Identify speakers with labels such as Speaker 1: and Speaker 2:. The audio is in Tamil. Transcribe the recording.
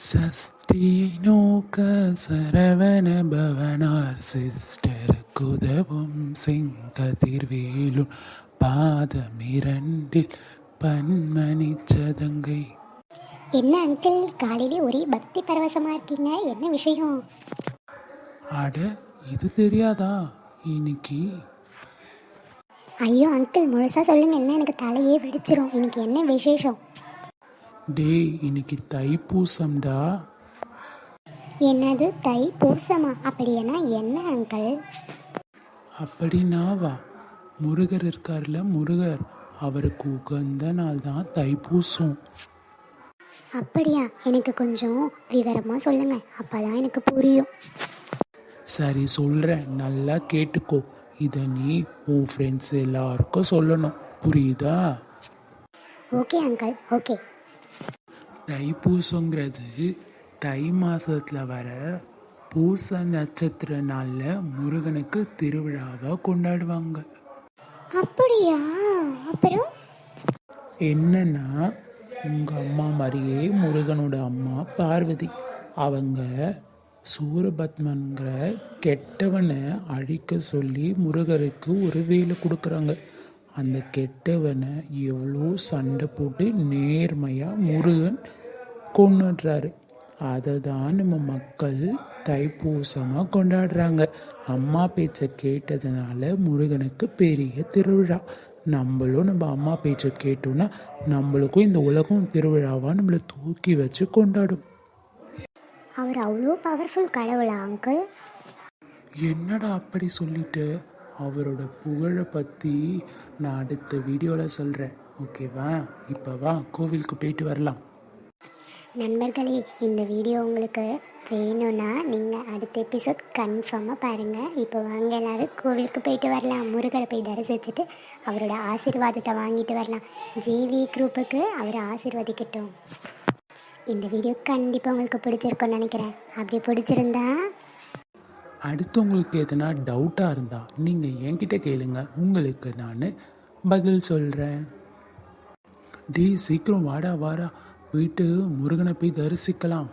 Speaker 1: சஷ்டியை நோக்க சரவண பவனார் சிஸ்டருக்குதவும் செங்கதிர்வேலுன் பாதமிரண்டில் பன்மணி சதங்கை.
Speaker 2: என்ன அங்கிள், காலையிலே ஒரே பக்தி பரவசமா இருக்கீங்க, என்ன விஷயம்?
Speaker 1: அட, இது தெரியாதா இன்னைக்கு?
Speaker 2: ஐயோ அங்கிள், முழுசா சொல்லுங்க, இல்லை எனக்கு தலையே வெடிச்சிரும். இன்னைக்கு என்ன விசேஷம்?
Speaker 1: டேய், இன்னைக்கு தைப்பூசம்டா.
Speaker 2: என்னது தை பூசமா? அப்படின்னா என்ன அங்கிள்?
Speaker 1: அப்படின்னா வா, முருகர் இருக்கார்ல, முருகர், அவருக்கு உகந்த நாள் தான் தைப்பூசம்.
Speaker 2: அப்படியா? எனக்கு கொஞ்சம் விவரமா சொல்லுங்க, அப்பதான் எனக்கு புரியும்.
Speaker 1: சரி சொல்கிறேன், நல்லா கேட்டுக்கோ. இதை நீ உன் ஃப்ரெண்ட்ஸ் எல்லாருக்கும் சொல்லணும், புரியுதா?
Speaker 2: Okay uncle, okay.
Speaker 1: தைப்பூசங்கிறது தை மாதத்தில் வர பூச நட்சத்திர நாளில் முருகனுக்கு திருவிழாவை கொண்டாடுவாங்க.
Speaker 2: அப்படியா? அப்புறம்
Speaker 1: என்னன்னா, உங்கள் அம்மா மாதிரியே முருகனோட அம்மா பார்வதி, அவங்க சூரபத்மன்கிற கெட்டவனை அழிக்க சொல்லி முருகருக்கு ஒரு வேலை கொடுக்குறாங்க. அந்த கெட்டவனை எவ்வளோ சண்டை போட்டு நேர்மையாக முருகன் கொண்டுடுறாரு. அதை தான் நம்ம மக்கள் தைப்பூசமாக கொண்டாடுறாங்க. அம்மா பேச்சை கேட்டதுனால முருகனுக்கு பெரிய திருவிழா. நம்மளும் நம்ம அம்மா பேச்சை கேட்டோன்னா நம்மளுக்கும் இந்த உலகம் திருவிழாவாக நம்மளை தூக்கி வச்சு கொண்டாடும்.
Speaker 2: அவர் அவ்வளோ பவர்ஃபுல் கடவுளா அங்கிள்?
Speaker 1: என்னடா அப்படி சொல்லிட்டு? அவரோட புகழை பற்றி நான் அடுத்த வீடியோவில் சொல்கிறேன், ஓகேவா? இப்போ வா, கோவிலுக்கு போயிட்டு வரலாம்.
Speaker 2: நண்பர்களே, இந்த வீடியோ உங்களுக்கு வேணும்னா நீங்கள் அடுத்த எபிசோட் கன்ஃபார்மாக பாருங்கள். இப்போ வாங்க எல்லோரும் கோவிலுக்கு போயிட்டு வரலாம். முருகரை போய் தரிசிச்சுட்டு அவரோட ஆசீர்வாதத்தை வாங்கிட்டு வரலாம். ஜிவி குரூப்புக்கு அவர் ஆசீர்வதிக்கட்டும். இந்த வீடியோ கண்டிப்பாக உங்களுக்கு பிடிச்சிருக்கும்னு நினைக்கிறேன். அப்படி பிடிச்சிருந்தா
Speaker 1: அடுத்தவங்களுக்கு எதனா டவுட்டாக இருந்தால் நீங்கள் என்கிட்ட கேளுங்க, உங்களுக்கு நான் பதில் சொல்கிறேன். டே, சீக்கிரம் வாடா வாடா, போயிட்டு முருகனை போய் தரிசிக்கலாம்.